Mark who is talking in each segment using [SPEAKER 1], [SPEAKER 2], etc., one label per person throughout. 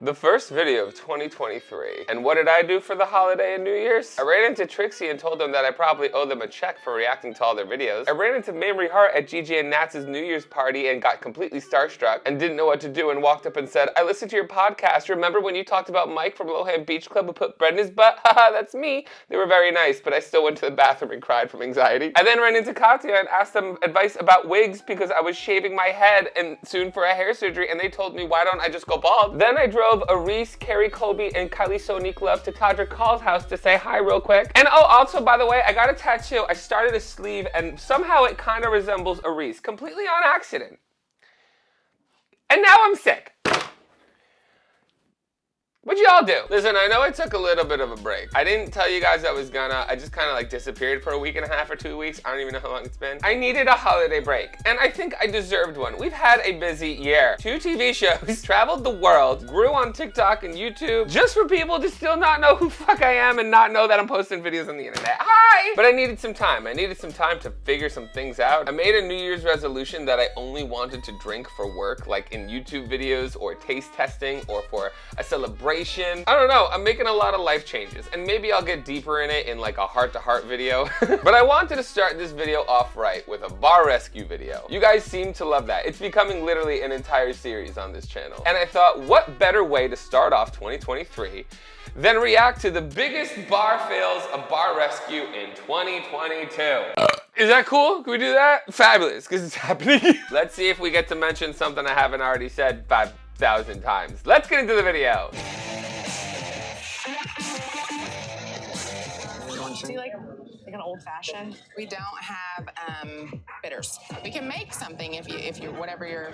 [SPEAKER 1] The first video of 2023. And what did I do for the holiday and New Year's? I ran into Trixie and told them that I probably owe them a check for reacting to all their videos. I ran into Mamrie Hart at Gigi and Nats's New Year's party and got completely starstruck and didn't know what to do and walked up and said, I listened to your podcast. Remember when you talked about Mike from Lohan Beach Club who put bread in his butt? Haha, that's me. They were very nice, but I still went to the bathroom and cried from anxiety. I then ran into Katya and asked them advice about wigs because I was shaving my head and soon for a hair surgery, and they told me, why don't I just go bald? Then I drove Reese, Carrie Colby, and Kylie Sonique Love to Tadra Call's house to say hi real quick. And oh, also, by the way, I got a tattoo. I started a sleeve and somehow it kind of resembles a Reese, completely on accident. And now I'm sick. What'd y'all do? Listen, I know I took a little bit of a break. I didn't tell you guys I was gonna. I just kind of like disappeared for a week and a half or 2 weeks. I don't even know how long it's been. I needed a holiday break, and I think I deserved one. We've had a busy year. 2 TV shows, traveled the world, grew on TikTok and YouTube, just for people to still not know who fuck I am and not know that I'm posting videos on the internet. Hi! But I needed some time. I needed some time to figure some things out. I made a New Year's resolution that I only wanted to drink for work, like in YouTube videos or taste testing or for a celebration. I don't know, I'm making a lot of life changes, and maybe I'll get deeper in it in like a heart-to-heart video. But I wanted to start this video off right with a bar rescue video. You guys seem to love that. It's becoming literally an entire series on this channel. And I thought, what better way to start off 2023 than react to the biggest bar fails of bar rescue in 2022. Is that cool? Can we do that? Fabulous, because it's happening. Let's see if we get to mention something I haven't already said 5,000 times. Let's get into the video.
[SPEAKER 2] Do you like an old fashioned?
[SPEAKER 3] We don't have bitters. We can make something if you whatever you're.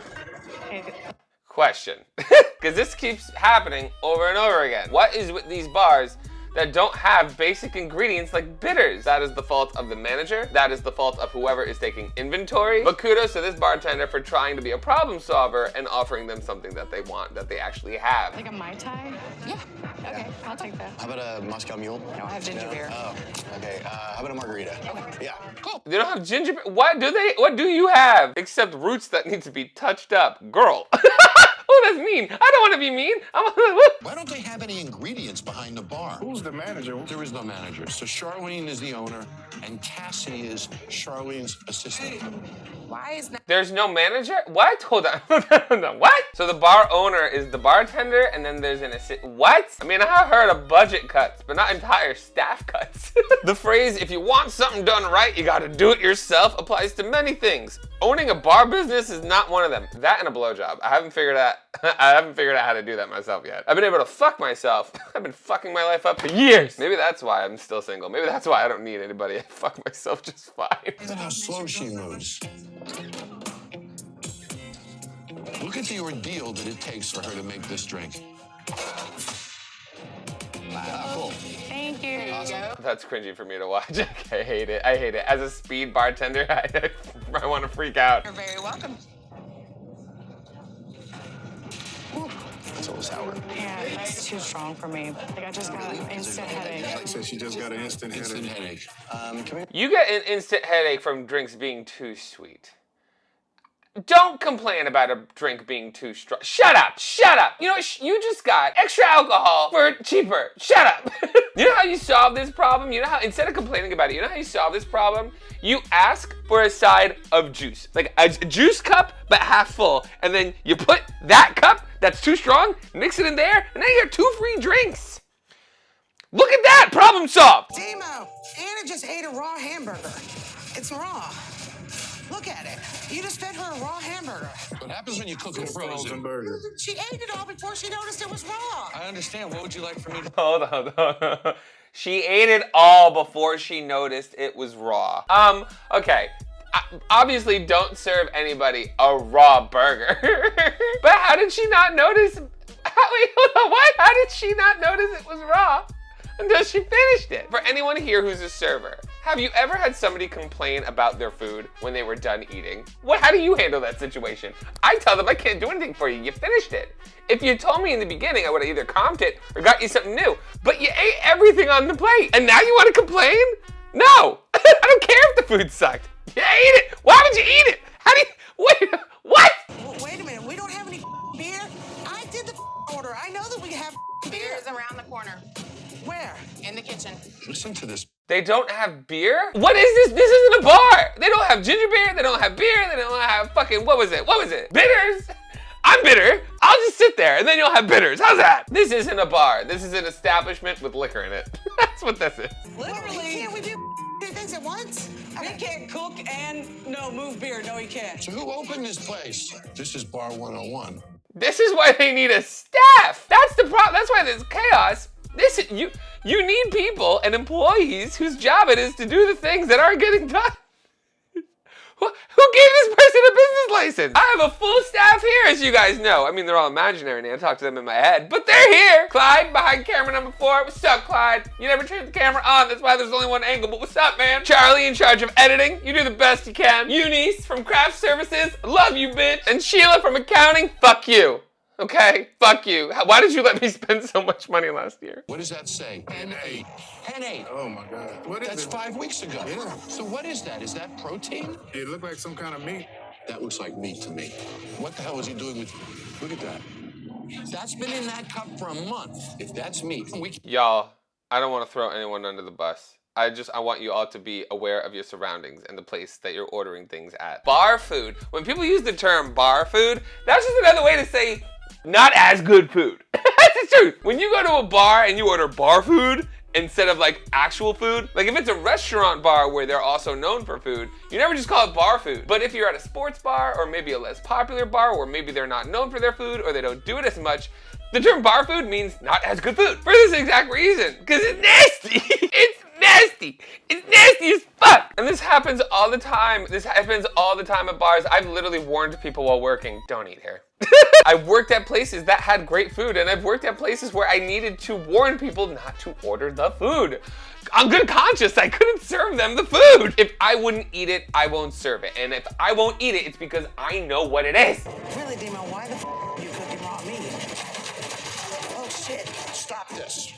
[SPEAKER 1] Question, because this keeps happening over and over again. What is with these bars that don't have basic ingredients like bitters? That is the fault of the manager. That is the fault of whoever is taking inventory. But kudos to this bartender for trying to be a problem solver and offering them something that they want, that they actually have.
[SPEAKER 2] Like a Mai Tai?
[SPEAKER 3] Yeah.
[SPEAKER 2] Okay, I'll take that.
[SPEAKER 4] How about a Moscow Mule?
[SPEAKER 3] I don't have ginger beer.
[SPEAKER 4] Oh, okay. How about a margarita?
[SPEAKER 3] Okay.
[SPEAKER 4] Yeah.
[SPEAKER 3] Cool.
[SPEAKER 1] They don't have ginger beer? What do you have? Except roots that need to be touched up. Girl. Oh, that's mean. I don't want to be mean.
[SPEAKER 5] Why don't they have any ingredients behind the bar?
[SPEAKER 6] Who's the manager?
[SPEAKER 5] There is no manager. So Charlene is the owner, and Cassie is Charlene's assistant.
[SPEAKER 3] Why is that?
[SPEAKER 1] There's no manager? What? Hold on. What? So the bar owner is the bartender, and then there's an assistant. What? I mean, I have heard of budget cuts, but not entire staff cuts. The phrase, if you want something done right, you gotta do it yourself, applies to many things. Owning a bar business is not one of them. That and a blowjob. I haven't figured out how to do that myself yet. I've been able to fuck myself. I've been fucking my life up for years. Maybe that's why I'm still single. Maybe that's why I don't need anybody. I fuck myself just fine.
[SPEAKER 5] Look at how slow she moves. Look at the ordeal that it takes for her to make this drink. Cool.
[SPEAKER 2] Thank you.
[SPEAKER 1] That's cringy for me to watch. I hate it. I hate it. As a speed bartender, I want to freak out.
[SPEAKER 3] You're very welcome.
[SPEAKER 4] It's a little sour.
[SPEAKER 2] Yeah, that's too strong for me. Like I just got an instant headache.
[SPEAKER 6] So she just got an instant headache.
[SPEAKER 4] Come here.
[SPEAKER 1] You get an instant headache from drinks being too sweet. Don't complain about a drink being too strong. Shut up! Shut up! You know, you just got extra alcohol for cheaper. Shut up! You know how you solve this problem? You know how, instead of complaining about it, you know how you solve this problem? You ask for a side of juice. Like a juice cup, but half full. And then you put that cup that's too strong, mix it in there, and then you have 2 free drinks. Look at that! Problem solved!
[SPEAKER 7] Demo, Anna just ate a raw hamburger. It's raw. Look at it. You just fed her a raw hamburger.
[SPEAKER 5] What happens when you cook a frozen?
[SPEAKER 6] burger.
[SPEAKER 7] She ate it all before she noticed it was raw.
[SPEAKER 5] I understand. What would you like for me to...
[SPEAKER 1] Hold on. She ate it all before she noticed it was raw. Okay. Obviously, don't serve anybody a raw burger. But how did she not notice? Wait, hold on. What? How did she not notice it was raw until she finished it? For anyone here who's a server, have you ever had somebody complain about their food when they were done eating? How do you handle that situation? I tell them I can't do anything for you. You finished it. If you told me in the beginning, I would have either comped it or got you something new. But you ate everything on the plate, and now you want to complain? No. I don't care if the food sucked. You ate it. Why would you eat it? How do you... Wait. What?
[SPEAKER 7] Wait a minute. We don't have any beer. I did the order. order. I know that we have beer.
[SPEAKER 3] Beer is around the corner
[SPEAKER 7] Where?
[SPEAKER 3] in the kitchen.
[SPEAKER 5] Listen to this.
[SPEAKER 1] They don't have beer? What is this? This isn't a bar. They don't have ginger beer. They don't have beer. They don't have fucking, what was it? Bitters. I'm bitter. I'll just sit there and then you'll have bitters. How's that? This isn't a bar. This is an establishment with liquor in it. That's what this is.
[SPEAKER 7] Literally. Can't we do two things at once?
[SPEAKER 8] He can't cook and move beer. No, he can't.
[SPEAKER 5] So who opened this place? This is Bar 101.
[SPEAKER 1] This is why they need a staff. That's the problem. That's why there's chaos. You need people and employees whose job it is to do the things that aren't getting done. Who gave this person a business license? I have a full staff here, as you guys know. I mean, they're all imaginary now. I talk to them in my head, but they're here. Clyde, behind camera number 4. What's up, Clyde? You never turned the camera on. That's why there's only one angle, but what's up, man? Charlie, in charge of editing. You do the best you can. Eunice from craft services. Love you, bitch. And Sheila from accounting. Fuck you. Okay? Fuck you. Why did you let me spend so much money last year?
[SPEAKER 5] What does that say?
[SPEAKER 6] 10-8.
[SPEAKER 5] 10-8.
[SPEAKER 6] Oh my God. What is
[SPEAKER 5] That's
[SPEAKER 6] it?
[SPEAKER 5] 5 weeks ago.
[SPEAKER 6] Yeah.
[SPEAKER 5] So what is that? Is that protein?
[SPEAKER 6] It looked like some kind of meat.
[SPEAKER 5] That looks like meat to me. What the hell is he doing with... Look at that. That's been in that cup for a month. If that's meat,
[SPEAKER 1] Y'all, I don't want to throw anyone under the bus. I want you all to be aware of your surroundings and the place that you're ordering things at. Bar food. When people use the term bar food, that's just another way to say not as good food. That's the truth. When you go to a bar and you order bar food instead of like actual food, like if it's a restaurant bar where they're also known for food, you never just call it bar food. But if you're at a sports bar or maybe a less popular bar where maybe they're not known for their food or they don't do it as much, the term bar food means not as good food for this exact reason, because it's nasty. It's nasty. It's nasty as fuck. And this happens all the time. This happens all the time at bars. I've literally warned people while working, don't eat here. I've worked at places that had great food, and I've worked at places where I needed to warn people not to order the food. On good conscience, I couldn't serve them the food. If I wouldn't eat it, I won't serve it. And if I won't eat it, it's because I know what it is.
[SPEAKER 7] Really, Demo, why the are you cooking raw meat? Oh, shit.
[SPEAKER 5] Stop this.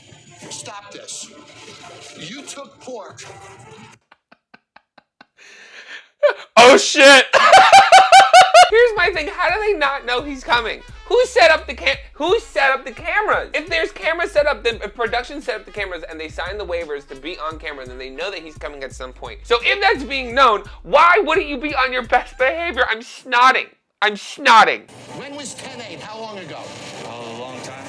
[SPEAKER 5] Stop this. You took pork.
[SPEAKER 1] Oh shit! Here's my thing, how do they not know he's coming? Who set up the cameras? If there's cameras set up, then if production set up the cameras and they sign the waivers to be on camera, then they know that he's coming at some point. So if that's being known, why wouldn't you be on your best behavior? I'm snotting.
[SPEAKER 5] When was 10-8? How long ago?
[SPEAKER 4] A long time.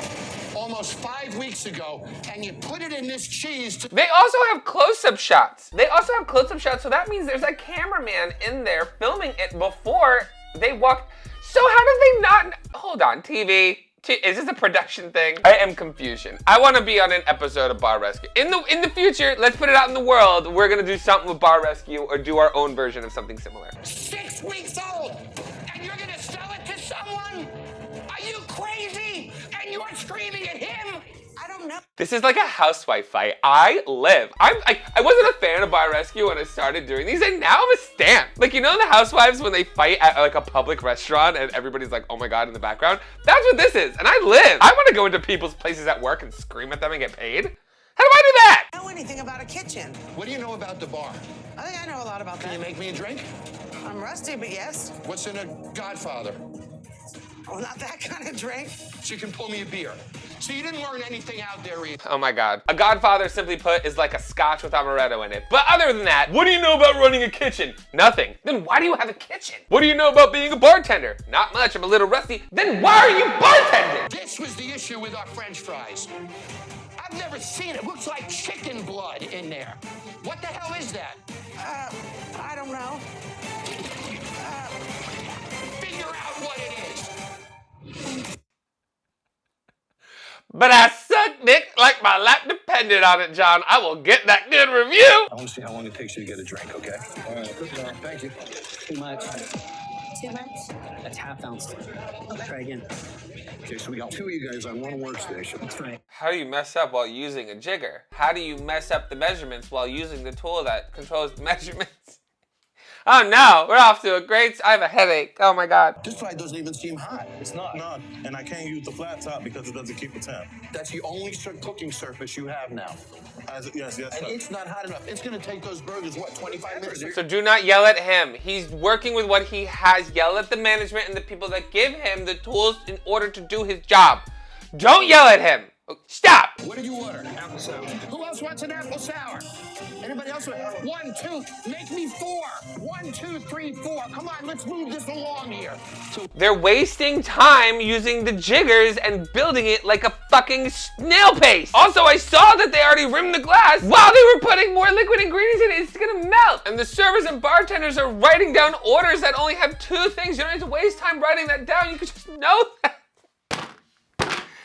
[SPEAKER 5] Almost 5 weeks ago, and you put it in this cheese to...
[SPEAKER 1] They also have close-up shots. So that means there's a cameraman in there filming it before they walk. So how do they not, hold on, TV, is this a production thing? I am confusion. I want to be on an episode of Bar Rescue. In the future, let's put it out in the world, we're gonna do something with Bar Rescue or do our own version of something similar.
[SPEAKER 5] 6 weeks old, and you're gonna sell it to someone? Are you crazy? And you're screaming at him?
[SPEAKER 7] I don't know.
[SPEAKER 1] This is like a housewife fight. I wasn't a fan of Bar Rescue when I started doing these, and now I'm a stan. Like, you know the housewives when they fight at like a public restaurant and everybody's like, oh my God, in the background? That's what this is, and I live. I want to go into people's places at work and scream at them and get paid. How do I do that?
[SPEAKER 7] I don't know anything about a kitchen.
[SPEAKER 5] What do you know about the bar?
[SPEAKER 7] I think I know a lot about
[SPEAKER 5] Can you
[SPEAKER 7] that.
[SPEAKER 5] make me a drink?
[SPEAKER 7] I'm rusty, but yes.
[SPEAKER 5] What's in a Godfather?
[SPEAKER 7] Well, not that kind of drink.
[SPEAKER 5] So you can pull me a beer. So you didn't learn anything out there either.
[SPEAKER 1] Oh my God. A Godfather, simply put, is like a scotch with amaretto in it. But other than that, what do you know about running a kitchen? Nothing. Then why do you have a kitchen? What do you know about being a bartender? Not much, I'm a little rusty. Then why are you bartending?
[SPEAKER 5] This was the issue with our French fries. I've never seen it. Looks like chicken blood in there. What the hell is that?
[SPEAKER 7] I don't know.
[SPEAKER 5] Figure out what it is.
[SPEAKER 1] But I suck dick like my life depended on it, John. I will get that good review.
[SPEAKER 4] I want to see how long it takes you to get a drink, okay? All right, thank you.
[SPEAKER 9] Too much. Too much? That's half ounce. Try again.
[SPEAKER 4] Okay, so we got 2 of you guys on one workstation.
[SPEAKER 9] That's right.
[SPEAKER 1] How do you mess up while using a jigger? How do you mess up the measurements while using the tool that controls the measurements? Oh no, we're off to a great, I have a headache. Oh my God.
[SPEAKER 5] This fry doesn't even seem hot.
[SPEAKER 6] It's not. No, and I can't use the flat top because it doesn't keep the temp.
[SPEAKER 5] That's the only cooking surface you have now.
[SPEAKER 6] Yes,
[SPEAKER 5] And
[SPEAKER 6] sir.
[SPEAKER 5] it's not hot enough. It's gonna take those burgers, what, 25 minutes?
[SPEAKER 1] So do not yell at him. He's working with what he has. Yell at the management and the people that give him the tools in order to do his job. Don't yell at him. Stop.
[SPEAKER 5] What did you order? Apple sour. Who else wants an apple sour? Anybody else want? 1, 2, make me 4. 1, 2, 3, 4. Come on, let's move this along here. So
[SPEAKER 1] they're wasting time using the jiggers and building it like a fucking snail paste. Also, I saw that they already rimmed the glass while they were putting more liquid ingredients in it. It's gonna melt. And the servers and bartenders are writing down orders that only have 2 things. You don't need to waste time writing that down. You could just know that.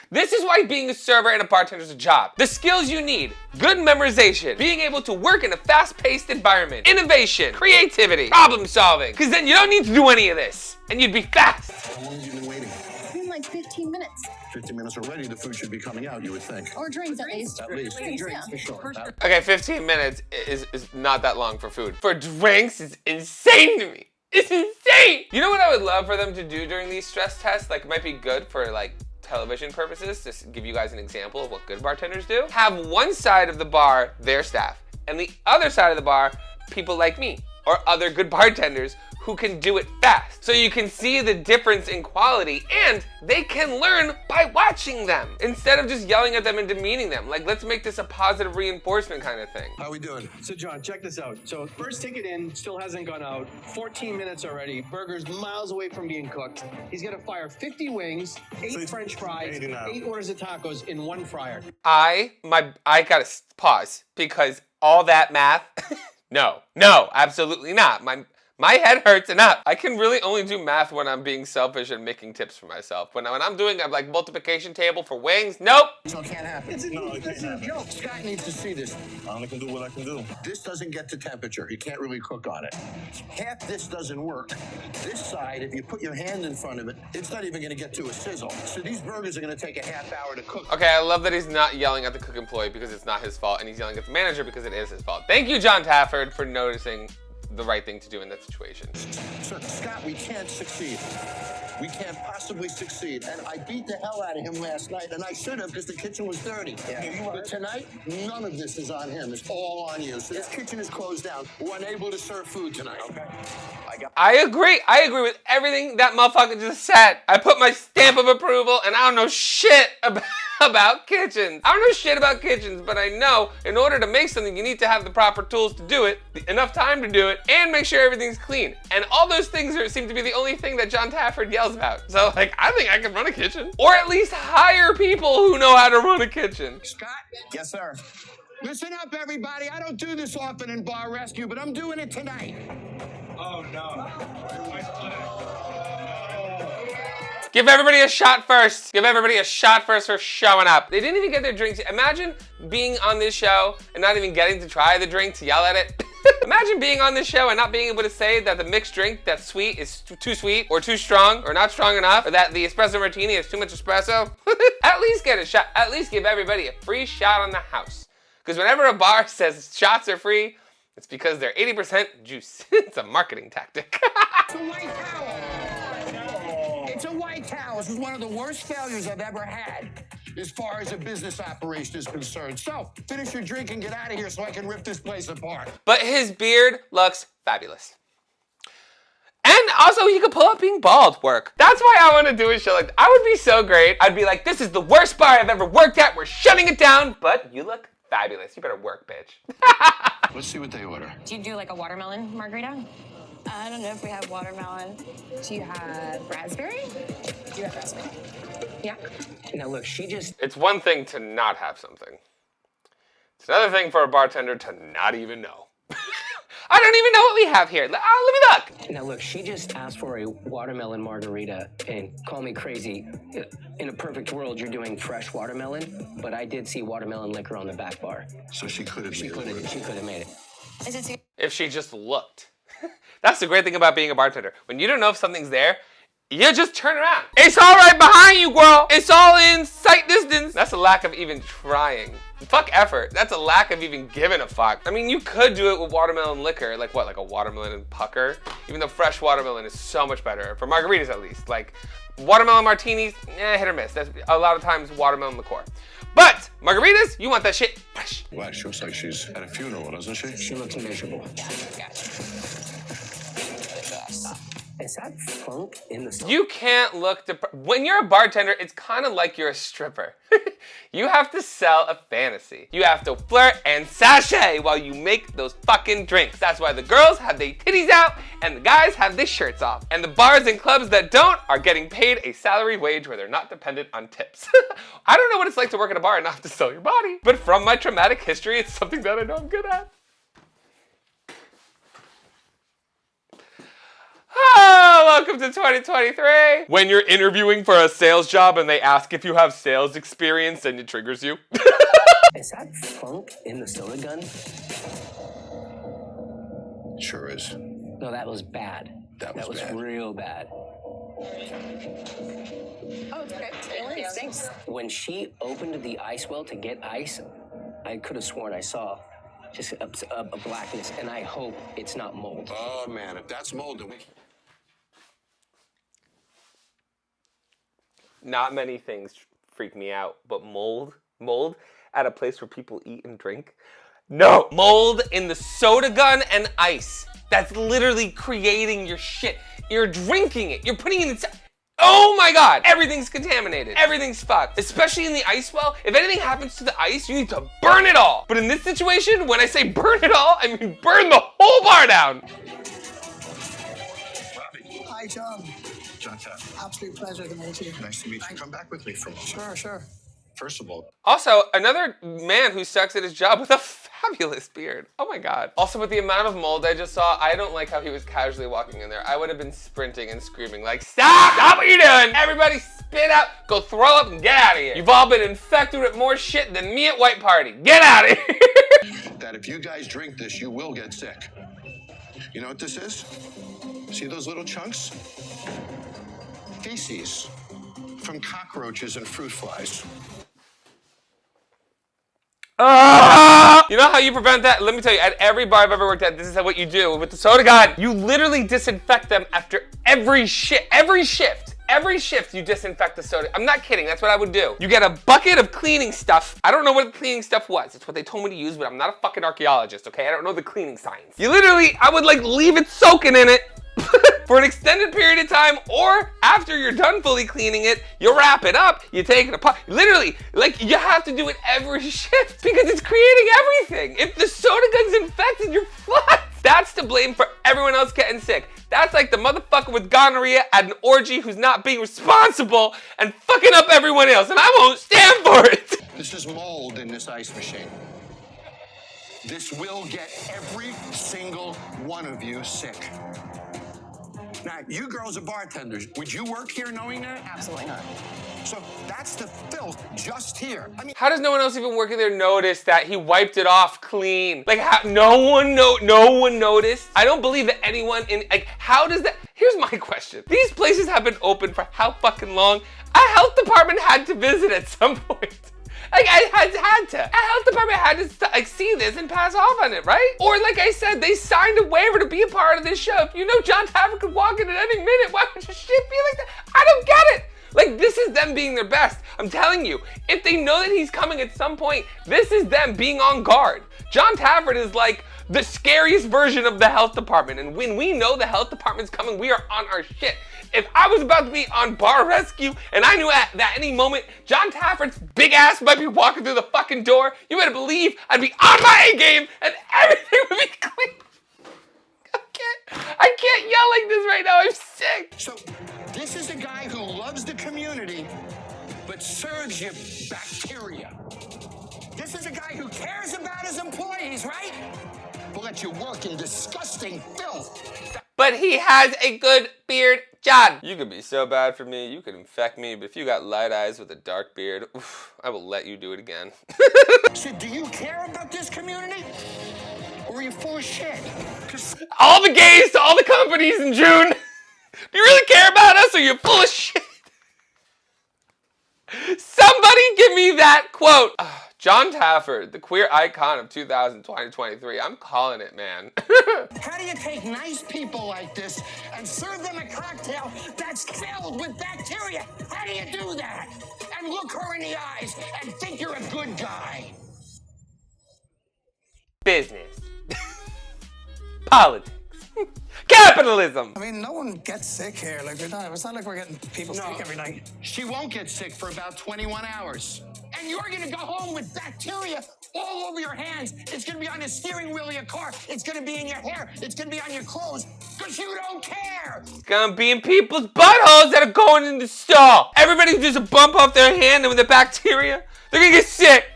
[SPEAKER 1] This is why being a server and a bartender is a job. The skills you need: good memorization, being able to work in a fast-paced environment, innovation, creativity, problem solving. Because then you don't need to do any of this, and you'd be fast.
[SPEAKER 4] How long have you been waiting?
[SPEAKER 9] It's been like 15 minutes.
[SPEAKER 4] 15 minutes already, the food should be coming out, you would think.
[SPEAKER 9] Or drinks, at least.
[SPEAKER 4] At least.
[SPEAKER 9] Drinks,
[SPEAKER 4] Drinks,
[SPEAKER 9] yeah.
[SPEAKER 4] for sure.
[SPEAKER 1] Okay, 15 minutes is not that long for food. For drinks, it's insane to me. It's insane. You know what I would love for them to do during these stress tests? Like, it might be good for like television purposes, to give you guys an example of what good bartenders do. Have one side of the bar their staff, and the other side of the bar people like me or other good bartenders who can do it fast. So you can see the difference in quality, and they can learn by watching them instead of just yelling at them and demeaning them. Like, let's make this a positive reinforcement kind of thing.
[SPEAKER 4] How we doing?
[SPEAKER 10] So John, check this out. So first ticket in, still hasn't gone out. 14 minutes already. Burger's miles away from being cooked. He's gonna fire 50 wings, 8 French fries, 8 orders of tacos in 1 fryer.
[SPEAKER 1] I gotta pause, because all that math, no, absolutely not. My head hurts enough. I can really only do math when I'm being selfish and making tips for myself. When I'm doing a like multiplication table for wings, nope.
[SPEAKER 5] So it can't happen.
[SPEAKER 4] It's a
[SPEAKER 5] joke. Scott needs to see this.
[SPEAKER 4] I only can do what I can do. This doesn't get to temperature. You can't really cook on it. Half this doesn't work. This side, if you put your hand in front of it, it's not even gonna get to a sizzle. So these burgers are gonna take a half hour to cook.
[SPEAKER 1] Okay, I love that he's not yelling at the cook employee because it's not his fault, and he's yelling at the manager because it is his fault. Thank you, John Tafford, for noticing the right thing to do in that situation.
[SPEAKER 4] Sir, Scott, we can't succeed. We can't possibly succeed. And I beat the hell out of him last night, and I should have because the kitchen was dirty. Yeah. But tonight, none of this is on him. It's all on you. So this kitchen is closed down. We're unable to serve food tonight. Okay.
[SPEAKER 1] I agree with everything that motherfucker just said. I put my stamp of approval, and I don't know shit about kitchens. I don't know shit about kitchens, but I know in order to make something, you need to have the proper tools to do it, enough time to do it, and make sure everything's clean. And all those things seem to be the only thing that John Tafford yells about. So, like, I think I can run a kitchen. Or at least hire people who know how to run a kitchen.
[SPEAKER 5] Scott?
[SPEAKER 10] Yes, sir.
[SPEAKER 5] Listen up, everybody. I don't do this often in Bar Rescue, but I'm doing it tonight.
[SPEAKER 10] Oh, no.
[SPEAKER 1] Give everybody a shot first. Give everybody a shot first for showing up. They didn't even get their drinks. Imagine being on this show and not even getting to try the drink to yell at it. Imagine being on this show and not being able to say that the mixed drink that's sweet is too sweet or too strong or not strong enough, or that the espresso martini is too much espresso. At least get a shot. At least give everybody a free shot on the house. Because whenever a bar says shots are free, it's because they're 80% juice. It's a marketing tactic.
[SPEAKER 5] It's a white towel. It's a white towel. This is one of the worst failures I've ever had as far as a business operation is concerned. So, finish your drink and get out of here so I can rip this place apart.
[SPEAKER 1] But his beard looks fabulous. And also, he could pull up being bald work. That's why I want to do a show like that. I would be so great. I'd be like, this is the worst bar I've ever worked at. We're shutting it down. But you look fabulous. You better work, bitch.
[SPEAKER 4] Let's see what they order.
[SPEAKER 2] Do you do like a watermelon margarita?
[SPEAKER 3] I don't know if we have watermelon.
[SPEAKER 2] Do you have raspberry?
[SPEAKER 3] Do you have raspberry?
[SPEAKER 2] Yeah.
[SPEAKER 9] Now look, she just...
[SPEAKER 1] It's one thing to not have something. It's another thing for a bartender to not even know. I don't even know what we have here. Let me look.
[SPEAKER 9] Now look, she just asked for a watermelon margarita, and call me crazy. In a perfect world, you're doing fresh watermelon, but I did see watermelon liquor on the back bar.
[SPEAKER 4] So she could have
[SPEAKER 9] She could have made it.
[SPEAKER 3] Is it too?
[SPEAKER 1] If she just looked. That's the great thing about being a bartender. When you don't know if something's there, you just turn around. It's all right behind you, girl. It's all in sight distance. That's a lack of even trying. Fuck effort. That's a lack of even giving a fuck. I mean, you could do it with watermelon liquor, like what, like a watermelon pucker? Even though fresh watermelon is so much better, for margaritas at least. Like, watermelon martinis, hit or miss. That's a lot of times watermelon liqueur. But margaritas, you want that shit fresh.
[SPEAKER 4] Wow, she looks like she's at a funeral, doesn't she?
[SPEAKER 9] She looks miserable.
[SPEAKER 3] Gotcha.
[SPEAKER 9] Is that funk in the soda?
[SPEAKER 1] You can't look when you're a bartender, it's kind of like you're a stripper. You have to sell a fantasy. You have to flirt and sashay while you make those fucking drinks. That's why the girls have their titties out and the guys have their shirts off. And the bars and clubs that don't are getting paid a salary wage where they're not dependent on tips. I don't know what it's like to work at a bar and not have to sell your body, but from my traumatic history, it's something that I know I'm good at. Oh, welcome to 2023. When you're interviewing for a sales job and they ask if you have sales experience and it triggers you.
[SPEAKER 9] Is that funk in the soda gun?
[SPEAKER 4] Sure is.
[SPEAKER 9] No, that was bad. That was
[SPEAKER 4] bad.
[SPEAKER 9] real bad.
[SPEAKER 3] Oh, it's okay. It stinks.
[SPEAKER 9] When she opened the ice well to get ice, I could have sworn I saw just a blackness, and I hope it's not mold.
[SPEAKER 4] Oh, man, if that's mold, then we...
[SPEAKER 1] Not many things freak me out, but mold at a place where people eat and drink. No, mold in the soda gun and ice. That's literally creating your shit. You're drinking it. You're putting it inside. Oh my God, everything's contaminated. Everything's fucked, especially in the ice well. If anything happens to the ice, you need to burn it all. But in this situation, when I say burn it all, I mean burn the whole bar down.
[SPEAKER 4] Hi, John.
[SPEAKER 6] John Taff.
[SPEAKER 4] Absolute pleasure to meet you. Nice to meet you. Come back with me for a moment. Sure. First of all,
[SPEAKER 1] Also, another man who sucks at his job with a fabulous beard. Oh my God. Also, with the amount of mold I just saw, I don't like how he was casually walking in there. I would have been sprinting and screaming like, stop what you're doing. Everybody spit out, go throw up and get out of here. You've all been infected with more shit than me at White Party. Get out of here.
[SPEAKER 4] that if you guys drink this, you will get sick. You know what this is? See those little chunks? Feces from cockroaches and fruit flies.
[SPEAKER 1] You know how you prevent that? Let me tell you, at every bar I've ever worked at, this is what you do with the soda gun. You literally disinfect them after every shift. Every shift you disinfect the soda. I'm not kidding, that's what I would do. You get a bucket of cleaning stuff. I don't know what the cleaning stuff was. It's what they told me to use, but I'm not a fucking archaeologist, okay? I don't know the cleaning science. You literally, I would like leave it soaking in it for an extended period of time, or after you're done fully cleaning it, you wrap it up, you take it apart. Literally, like you have to do it every shift because it's creating everything. If the soda gun's infected, you're fucked. That's to blame for everyone else getting sick. That's like the motherfucker with gonorrhea at an orgy who's not being responsible and fucking up everyone else, and I won't stand for it.
[SPEAKER 4] This is mold in this ice machine. This will get every single one of you sick. Now, you girls are bartenders. Would you work here knowing that?
[SPEAKER 3] Absolutely not.
[SPEAKER 4] So that's the filth just here. I mean,
[SPEAKER 1] how does no one else even working there notice that he wiped it off clean? Like, how, no one noticed? I don't believe that anyone in, like, how does that, here's my question. These places have been open for how fucking long? A health department had to visit at some point. Like, I had to. A health department had to like see this and pass off on it, right? Or like I said, they signed a waiver to be a part of this show. If you know John Taffer could walk in at any minute, why would your shit be like that? I don't get it. Like, this is them being their best. I'm telling you, if they know that he's coming at some point, this is them being on guard. John Tafford is like the scariest version of the health department. And when we know the health department's coming, we are on our shit. If I was about to be on bar rescue and I knew at any moment John Tafford's big ass might be walking through the fucking door, you better believe I'd be on my A game and everything would be clean. I can't yell like this right now, I'm sick.
[SPEAKER 4] so this is a guy who loves the community, but serves you bacteria. This is a guy who cares about his employees, right? But let you work in disgusting filth.
[SPEAKER 1] But he has a good beard, John. You could be so bad for me, you could infect me, but if you got light eyes with a dark beard, oof, I will let you do it again.
[SPEAKER 4] So do you care about this community? Or are you full of shit?
[SPEAKER 1] All the gays to all the companies in June. Do you really care about us or you're full of shit? Somebody give me that quote. John Tafford, the queer icon of 2023. I'm calling it, man.
[SPEAKER 4] How do you take nice people like this and serve them a cocktail that's filled with bacteria? How do you do that? And look her in the eyes and think you're a good guy.
[SPEAKER 1] Business. Politics. Capitalism!
[SPEAKER 7] I mean, no one gets sick here. Like, it's not like we're getting people sick every night.
[SPEAKER 5] She won't get sick for about 21 hours. And you're gonna go home with bacteria all over your hands. It's gonna be on the steering wheel of your car. It's gonna be in your hair. It's gonna be on your clothes. Because you don't care.
[SPEAKER 1] It's gonna be in people's buttholes that are going in the stall. Everybody just a bump off their hand and with the bacteria, they're gonna get sick.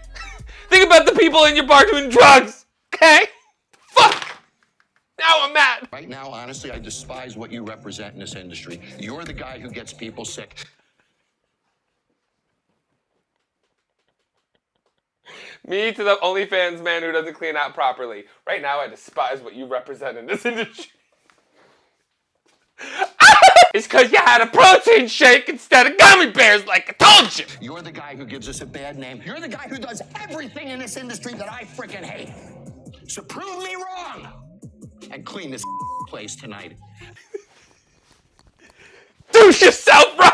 [SPEAKER 1] Think about the people in your bar doing drugs, okay? Fuck! Now I'm mad.
[SPEAKER 4] Right now, honestly, I despise what you represent in this industry. You're the guy who gets people sick.
[SPEAKER 1] Me to the OnlyFans man who doesn't clean out properly. Right now, I despise what you represent in this industry. It's because you had a protein shake instead of gummy bears like I told you.
[SPEAKER 4] You're the guy who gives us a bad name.
[SPEAKER 5] You're the guy who does everything in this industry that I freaking hate. So prove me wrong and clean this place tonight.
[SPEAKER 1] Douche yourself right.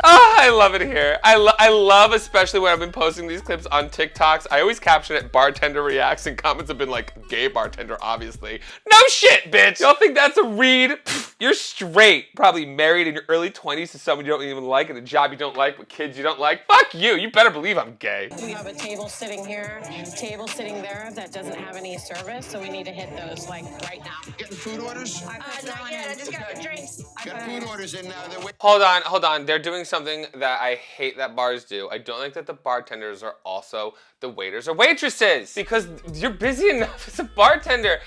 [SPEAKER 1] Oh, I love it here. I love, especially when I've been posting these clips on TikToks, I always caption it bartender reacts, and comments have been like, gay bartender, obviously. No shit, bitch. Y'all think that's a read? Pfft, you're straight. Probably married in your early 20s to someone you don't even like, and a job you don't like, with kids you don't like. Fuck you. You better believe I'm gay.
[SPEAKER 2] We have a table sitting here, table sitting there that doesn't have any service, so we need to hit those like right now.
[SPEAKER 4] Getting food orders?
[SPEAKER 2] Not yet. I just got the drinks.
[SPEAKER 4] Get food orders in now.
[SPEAKER 1] Hold on. They're doing something that I hate that bars do. I don't like that the bartenders are also the waiters or waitresses, because you're busy enough as a bartender.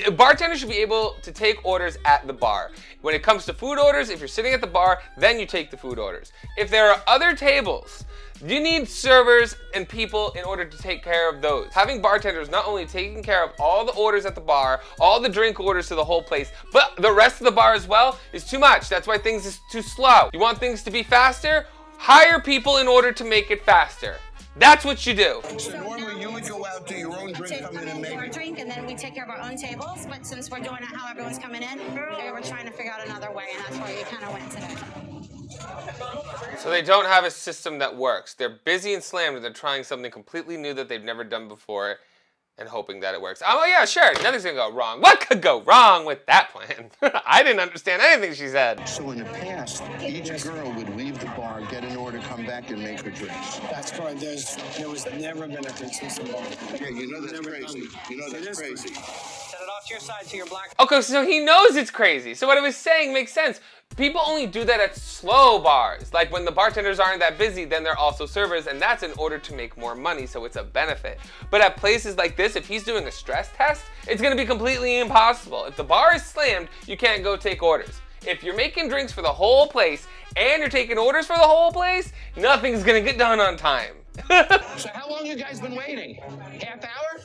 [SPEAKER 1] A bartender should be able to take orders at the bar. When it comes to food orders, if you're sitting at the bar, then you take the food orders. If there are other tables, you need servers and people in order to take care of those. Having bartenders not only taking care of all the orders at the bar, all the drink orders to the whole place, but the rest of the bar as well is too much. That's why things is too slow. You want things to be faster? Hire people in order to make it faster. That's what you do.
[SPEAKER 4] So normally you would go out, do your own drink, come in and make
[SPEAKER 2] our
[SPEAKER 4] it.
[SPEAKER 2] drink, and then we take care of our own tables. But since we're doing it how everyone's coming in, we're trying to figure out another way, and that's why we kind of went today.
[SPEAKER 1] So they don't have a system that works. They're busy and slammed, and they're trying something completely new that they've never done before and hoping that it works. Oh yeah, sure, nothing's gonna go wrong. What could go wrong with that plan? I didn't understand anything she said.
[SPEAKER 4] So in the past, each girl would leave the bar, get an order, come back and make her drinks.
[SPEAKER 10] That's right. There was never been a consistent bar.
[SPEAKER 4] Yeah, you know that's crazy. You know that's crazy.
[SPEAKER 10] Set it off to your side so you're black.
[SPEAKER 1] Okay, so he knows it's crazy. So what I was saying makes sense. People only do that at slow bars. Like when the bartenders aren't that busy, then they're also servers, and that's in order to make more money, so it's a benefit. But at places like this, if he's doing a stress test, it's gonna be completely impossible. If the bar is slammed, you can't go take orders. If you're making drinks for the whole place and you're taking orders for the whole place, nothing's gonna get done on time.
[SPEAKER 5] So how long you guys been waiting? Half hour?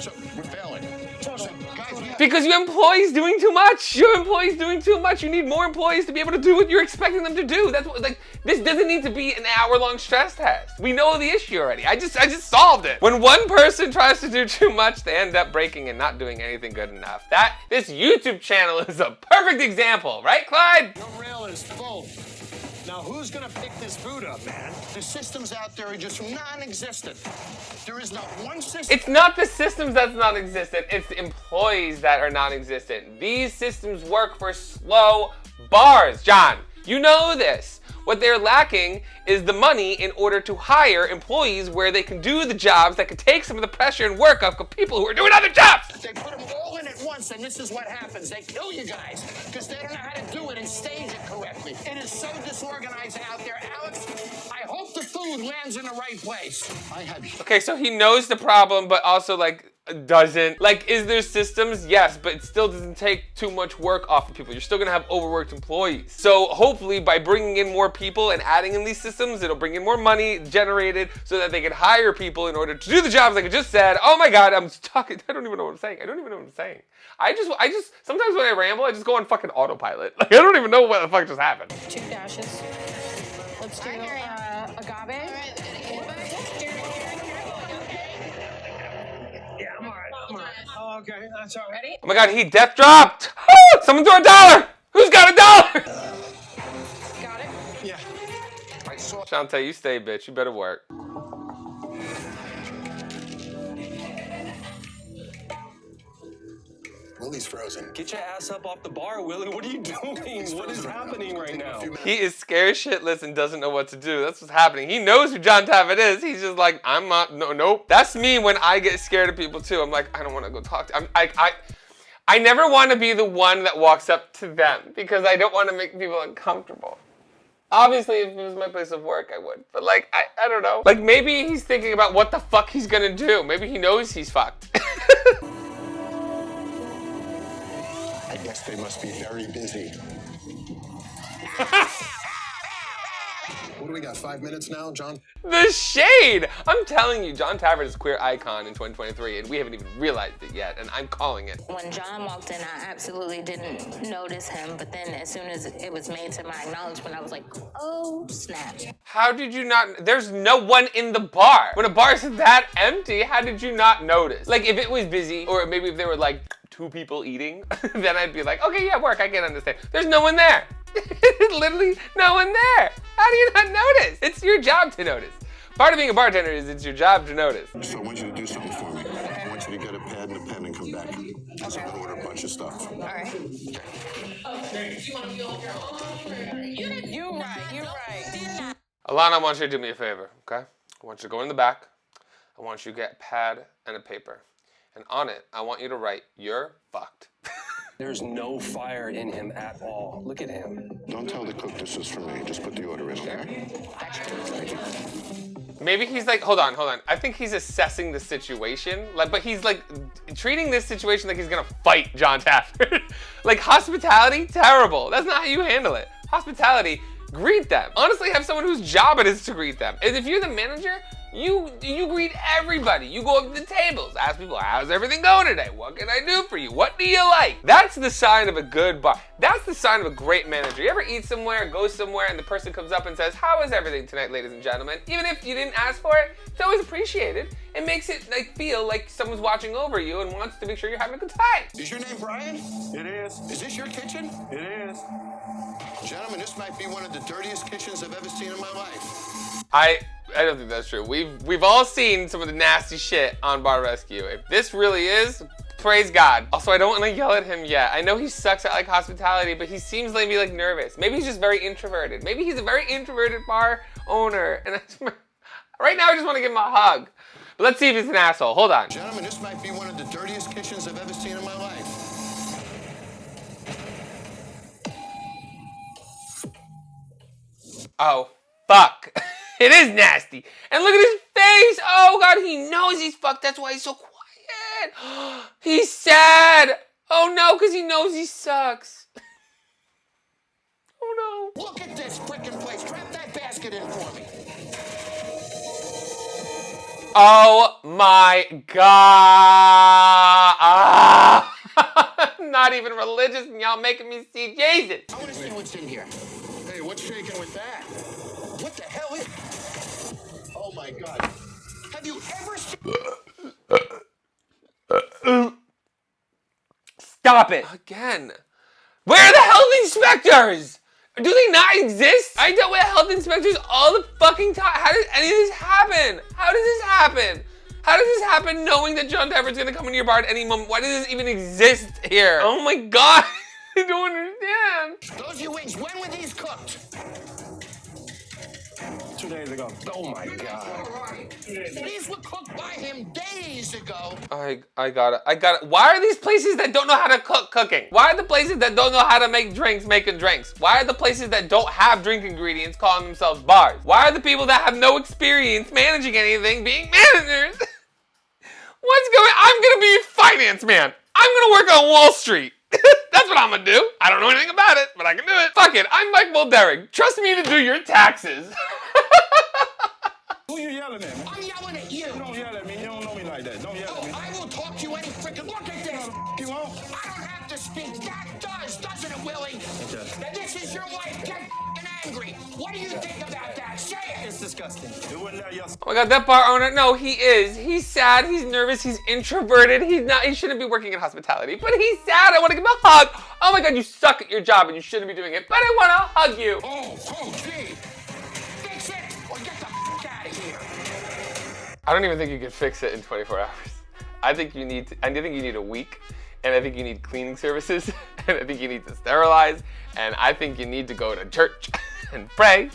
[SPEAKER 4] So we're failing. So, guys,
[SPEAKER 1] Because you have employees doing too much. You have employees doing too much. You need more employees to be able to do what you're expecting them to do. That's what, like, this doesn't need to be an hour-long stress test. We know the issue already. I just solved it. When one person tries to do too much, they end up breaking and not doing anything good enough. This YouTube channel is a perfect example, right, Clyde?
[SPEAKER 5] Your rail is full. Now who's gonna pick this food up, man?
[SPEAKER 4] the systems out there are just non-existent. There is not one system.
[SPEAKER 1] It's not the systems that's non-existent, it's the employees that are non-existent. These systems work for slow bars, John. You know this. What they're lacking is the money in order to hire employees where they can do the jobs that can take some of the pressure and work off of people who are doing other jobs.
[SPEAKER 5] They put them all in at once, and this is what happens. They kill you guys because they don't know how to do it and stage it correctly. It is so disorganized out there. Alex, I hope the food lands in the right place.
[SPEAKER 1] Okay, so he knows the problem, but also doesn't. Is there systems? Yes, but it still doesn't take too much work off of people. You're still gonna have overworked employees. So hopefully by bringing in more people and adding in these systems, it'll bring in more money generated so that they can hire people in order to do the jobs like I just said. Oh my God, I'm talking, I don't even know what I'm saying. I just, sometimes when I ramble, I just go on fucking autopilot. I don't even know what the fuck just happened.
[SPEAKER 2] 2 dashes. Let's do agave.
[SPEAKER 10] Oh, okay, that's all right.
[SPEAKER 1] Oh my God, he death dropped. Oh, someone throw $1. Who's got $1?
[SPEAKER 2] Got it?
[SPEAKER 10] Yeah.
[SPEAKER 1] Shantae, you stay, bitch. You better work.
[SPEAKER 4] Willie's frozen.
[SPEAKER 11] Get your ass up off the bar, Willie. What are you doing? What is happening right now?
[SPEAKER 1] He is scared shitless and doesn't know what to do. That's what's happening. He knows who John Taffet is. He's just like, I'm not, nope. That's me when I get scared of people too. I'm like, I don't want to go talk to I never want to be the one that walks up to them because I don't want to make people uncomfortable. Obviously, if it was my place of work, I would. But like, I don't know. Like maybe he's thinking about what the fuck he's gonna do. Maybe he knows he's fucked.
[SPEAKER 4] I guess they must be very busy. What do we got, 5 minutes now, John?
[SPEAKER 1] The shade! I'm telling you, John Taffet is a queer icon in 2023, and we haven't even realized it yet, and I'm calling it.
[SPEAKER 12] When John walked in, I absolutely didn't notice him, but then as soon as it was made to my acknowledgement, I was like, oh, snap.
[SPEAKER 1] How did you not? There's no one in the bar. When a bar is that empty, how did you not notice? Like, if it was busy, or maybe if there were like 2 people eating, then I'd be like, okay, yeah, work, I can understand. There's no one there. Literally no one there. How do you not notice? It's your job to notice. Part of being a bartender is it's your job to notice.
[SPEAKER 4] So I want you to do something for me. I want you to get a pad and a pen and come back. Because I'm gonna order a bunch of stuff.
[SPEAKER 3] All right. You're right.
[SPEAKER 1] Alana, I want you to do me a favor, okay? I want you to go in the back. I want you to get a pad and a paper. And on it, I want you to write, you're fucked.
[SPEAKER 11] There's no fire in him at all. Look at him.
[SPEAKER 4] Don't tell the cook this is for me. Just put the order in, okay? Thank you.
[SPEAKER 1] Maybe he's like, hold on. I think he's assessing the situation, like, but he's like treating this situation like he's gonna fight John Taffet. Like hospitality, terrible. That's not how you handle it. Hospitality, greet them. Honestly, have someone whose job it is to greet them. And if you're the manager, you greet everybody. You go up to the tables, ask people, how's everything going today? What can I do for you? What do you like? That's the sign of a good bar. That's the sign of a great manager. You ever eat somewhere, go somewhere, and the person comes up and says, how is everything tonight, ladies and gentlemen? Even if you didn't ask for it, it's always appreciated. It makes it like feel like someone's watching over you and wants to make sure you're having a good time.
[SPEAKER 4] Is your name Brian?
[SPEAKER 6] It is.
[SPEAKER 4] Is this your kitchen?
[SPEAKER 6] It is.
[SPEAKER 4] Gentlemen, this might be one of the dirtiest kitchens I've ever seen in my life.
[SPEAKER 1] I don't think that's true. We've all seen some of the nasty shit on Bar Rescue. If this really is, praise God. Also, I don't want to yell at him yet. I know he sucks at like hospitality, but he seems like be like nervous. Maybe he's just very introverted. Maybe he's a very introverted bar owner. And right now I just want to give him a hug. But let's see if he's an asshole. Hold on.
[SPEAKER 4] Gentlemen, this might be one of the dirtiest kitchens I've ever seen in my life.
[SPEAKER 1] Oh, fuck. It is nasty. And look at his face. Oh, God, he knows he's fucked. That's why he's so quiet. He's sad. Oh, no, because he knows he sucks. Oh, no.
[SPEAKER 4] Look at this frickin' place. Trap that basket in for me.
[SPEAKER 1] Oh, my God. Not even religious, and y'all making me see Jesus.
[SPEAKER 4] I want to see what's in here. Hey, what's shaking with that? What the hell is... Oh, my God. Have you ever seen...
[SPEAKER 1] Stop it. Again. Where are the health inspectors? Do they not exist? I dealt with health inspectors all the fucking time. How does any of this happen? How does this happen? How does this happen knowing that John Taffet's gonna come into your bar at any moment? Why does this even exist here? Oh my God. I don't understand.
[SPEAKER 4] Those are your wings. When were these cooked?
[SPEAKER 11] 2 days ago.
[SPEAKER 4] Oh my God. These were cooked by him days ago.
[SPEAKER 1] I got it. Why are these places that don't know how to cook cooking? Why are the places that don't know how to make drinks making drinks? Why are the places that don't have drink ingredients calling themselves bars? Why are the people that have no experience managing anything being managers? What's going on? I'm gonna be a finance man. I'm gonna work on Wall Street. That's what I'm gonna do. I don't know anything about it, but I can do it. Fuck it, I'm Mike Mulderrick. Trust me to do your taxes.
[SPEAKER 6] Who you yelling at?
[SPEAKER 4] I'm yelling at you.
[SPEAKER 6] Don't yell at me. You don't know me like that. Don't yell at me.
[SPEAKER 4] I will talk to you any freaking... Look at this.
[SPEAKER 6] You won't?
[SPEAKER 4] I don't have to speak. That does, doesn't it, Willie?
[SPEAKER 6] Okay.
[SPEAKER 4] Now, this is your wife. Get angry. What do you think about that? Say it.
[SPEAKER 11] It's disgusting.
[SPEAKER 6] It wasn't that yesterday.
[SPEAKER 1] Oh my God, that bar owner, no, he is. He's sad, he's nervous, he's introverted. He shouldn't be working in hospitality, but he's sad. I want to give him a hug. Oh my God, you suck at your job and you shouldn't be doing it, but I want to hug you.
[SPEAKER 4] Oh, gee. Fix it or get the out of here.
[SPEAKER 1] I don't even think you can fix it in 24 hours. I think you need a week. and I think you need cleaning services, and I think you need to sterilize, and I think you need to go to church and pray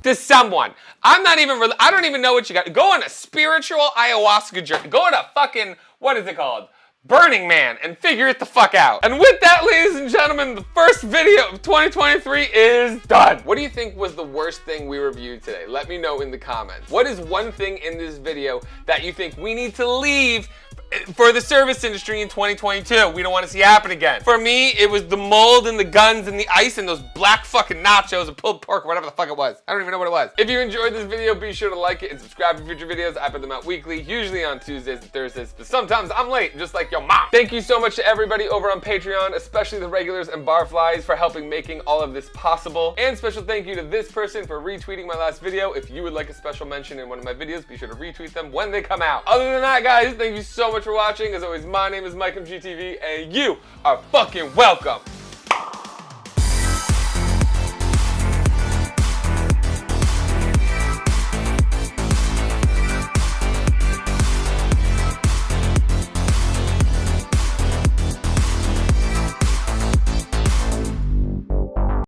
[SPEAKER 1] to someone. I don't even know what you got. Go on a spiritual ayahuasca journey. Go on a fucking, what is it called? Burning Man, and figure it the fuck out. And with that, ladies and gentlemen, the first video of 2023 is done. What do you think was the worst thing we reviewed today? Let me know in the comments. What is one thing in this video that you think we need to leave for the service industry in 2022? We don't want to see happen again. For me, it was the mold and the guns and the ice and those black fucking nachos and pulled pork, whatever the fuck it was. I don't even know what it was. If you enjoyed this video, be sure to like it and subscribe for future videos. I put them out weekly, usually on Tuesdays and Thursdays, but sometimes I'm late, just like your mom. Thank you so much to everybody over on Patreon, especially the regulars and barflies for helping making all of this possible. And special thank you to this person for retweeting my last video. If you would like a special mention in one of my videos, be sure to retweet them when they come out. Other than that, guys, thank you so much for watching. As always, my name is MikeMGTV, and you are fucking welcome.